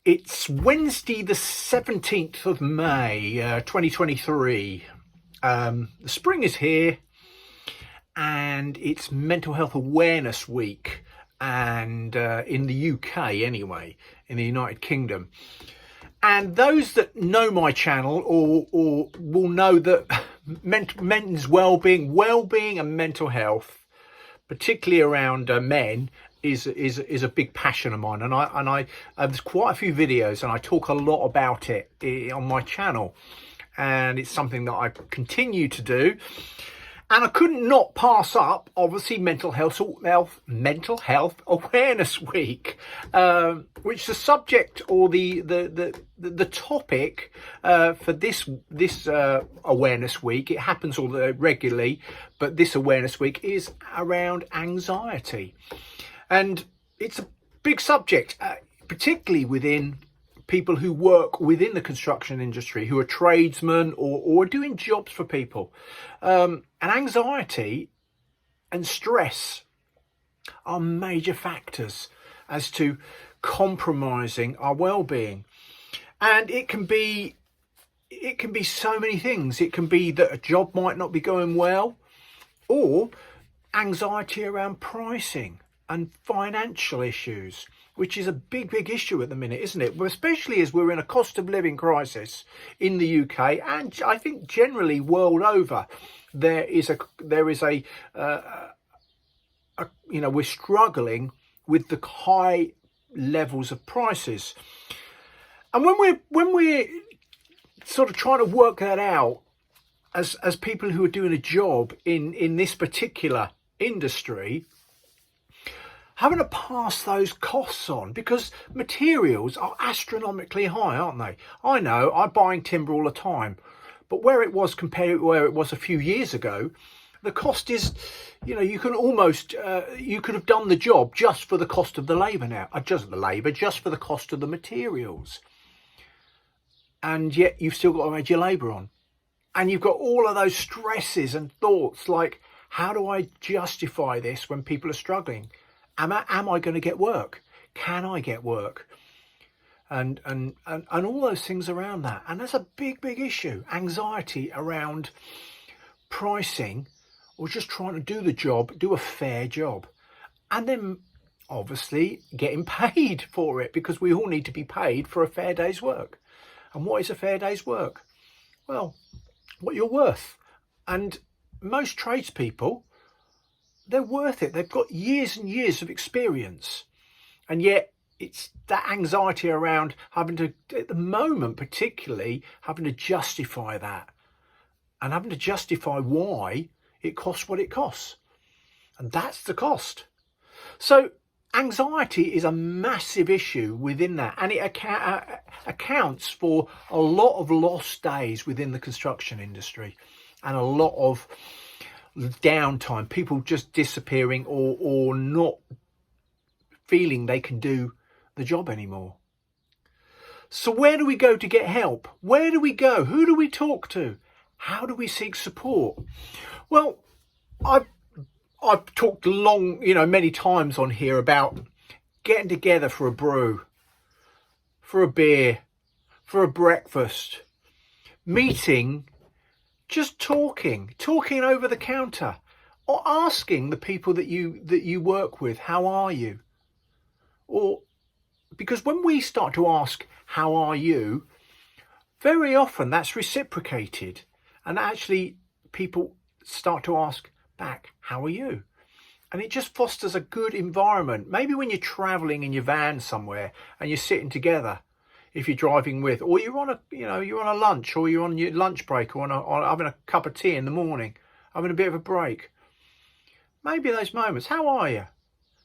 It's Wednesday the 17th of May 2023. The spring is here and it's Mental Health Awareness Week, and in the UK anyway, in the United Kingdom. And those that know my channel or will know that men's well-being and mental health, particularly around men, is a big passion of mine, and I there's quite a few videos and I talk a lot about it on my channel, and it's something that I continue to do. And I couldn't not pass up, obviously, Mental Health Awareness Week, which is the subject or the topic for this Awareness Week. It happens all regularly, but this Awareness Week is around anxiety. And it's a big subject, particularly within people who work within the construction industry, who are tradesmen or doing jobs for people. And anxiety and stress are major factors as to compromising our well-being. And it can be so many things. It can be that a job might not be going well, or anxiety around pricing and financial issues, which is a big issue at the minute, isn't it? Well, especially as we're in a cost of living crisis in the UK, and I think generally world over, we're struggling with the high levels of prices. And when we're sort of trying to work that out as people who are doing a job in this particular industry, having to pass those costs on, because materials are astronomically high, aren't they? I know, I'm buying timber all the time, but where it was compared to where it was a few years ago, the cost is, you can almost, you could have done the job just for the cost of the labour now, just for the cost of the materials. And yet you've still got to add your labour on. And you've got all of those stresses and thoughts like, how do I justify this when people are struggling? Am I going to get work? Can I get work? And all those things around that. And that's a big issue. Anxiety around pricing, or just trying to do the job, do a fair job. And then obviously getting paid for it, because we all need to be paid for a fair day's work. And what is a fair day's work? Well, what you're worth. And most tradespeople, they're worth it. They've got years and years of experience. And yet it's that anxiety around having to, at the moment particularly, having to justify that. And having to justify why it costs what it costs. And that's the cost. So anxiety is a massive issue within that. And it accounts for a lot of lost days within the construction industry. And a lot of downtime, people just disappearing or not feeling they can do the job anymore. So where do we go to get help? Where do we go? Who do we talk to? How do we seek support? Well, I've talked many times on here about getting together for a brew, for a beer, for a breakfast, meeting, just talking over the counter, or asking the people that you work with, how are you? Or because when we start to ask, how are you, very often that's reciprocated, and actually people start to ask back, how are you? And it just fosters a good environment. Maybe when you're traveling in your van somewhere and you're sitting together, if you're driving with, or you're on a lunch, or you're on your lunch break, or having a cup of tea in the morning, having a bit of a break. Maybe those moments, how are you?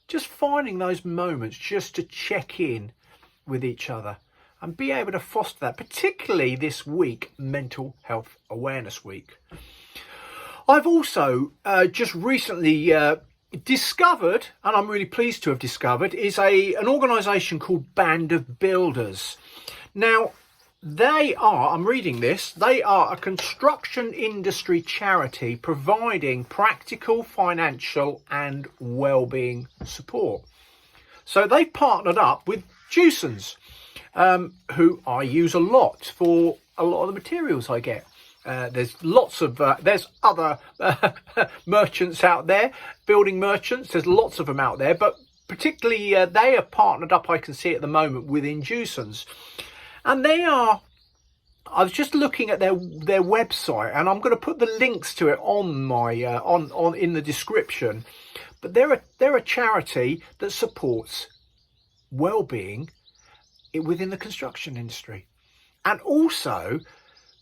Just finding those moments just to check in with each other and be able to foster that, particularly this week, Mental Health Awareness Week. I've also just recently discovered, and I'm really pleased to have discovered, is an organisation called Band of Builders. Now, I'm reading this, they are a construction industry charity providing practical, financial and well-being support. So they've partnered up with Juicens. who I use a lot for a lot of the materials I get. There's lots of there's other merchants out there, building merchants. There's lots of them out there, but particularly they are partnered up, I can see at the moment, with Inducens, and they are. I was just looking at their website, and I'm going to put the links to it on my on in the description. But they're a charity that supports well-being within the construction industry, and also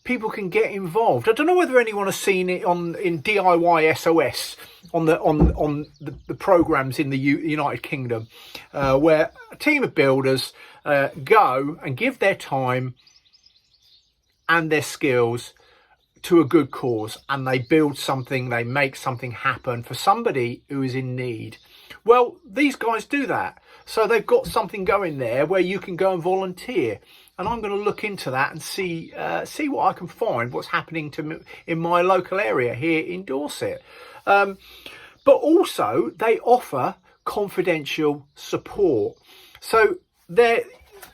people can get involved. I don't know whether anyone has seen it in DIY SOS on the programs in the United Kingdom, where a team of builders go and give their time and their skills to a good cause, and they build something, they make something happen for somebody who is in need. Well, these guys do that. So they've got something going there where you can go and volunteer. And I'm going to look into that and see what I can find, what's happening to me in my local area here in Dorset. But also they offer confidential support. So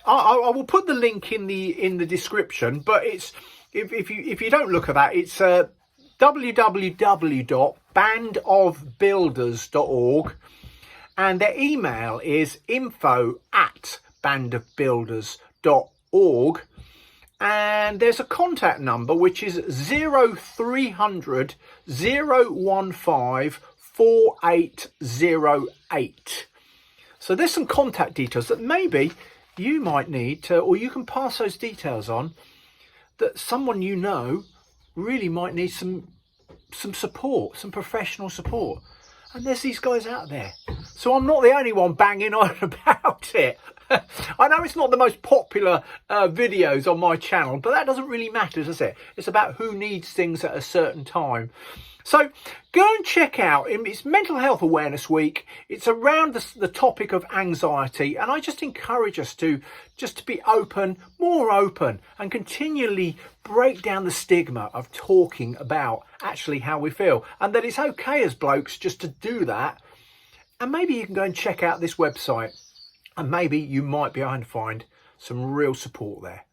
I will put the link in the description. But it's if you don't look at that, it's www.bandofbuilders.org, and their email is info@bandofbuilders.org, and there's a contact number which is 0300 015 4808. So there's some contact details that maybe you might need to, or you can pass those details on, that someone you know really might need some support, some professional support. And there's these guys out there. So I'm not the only one banging on about it. I know it's not the most popular videos on my channel, but that doesn't really matter, does it? It's about who needs things at a certain time. So go and check out, it's Mental Health Awareness Week. It's around the topic of anxiety, and I just encourage us to be open, more open, and continually break down the stigma of talking about actually how we feel, and that it's okay as blokes just to do that. And maybe you can go and check out this website, and maybe you might be able to find some real support there.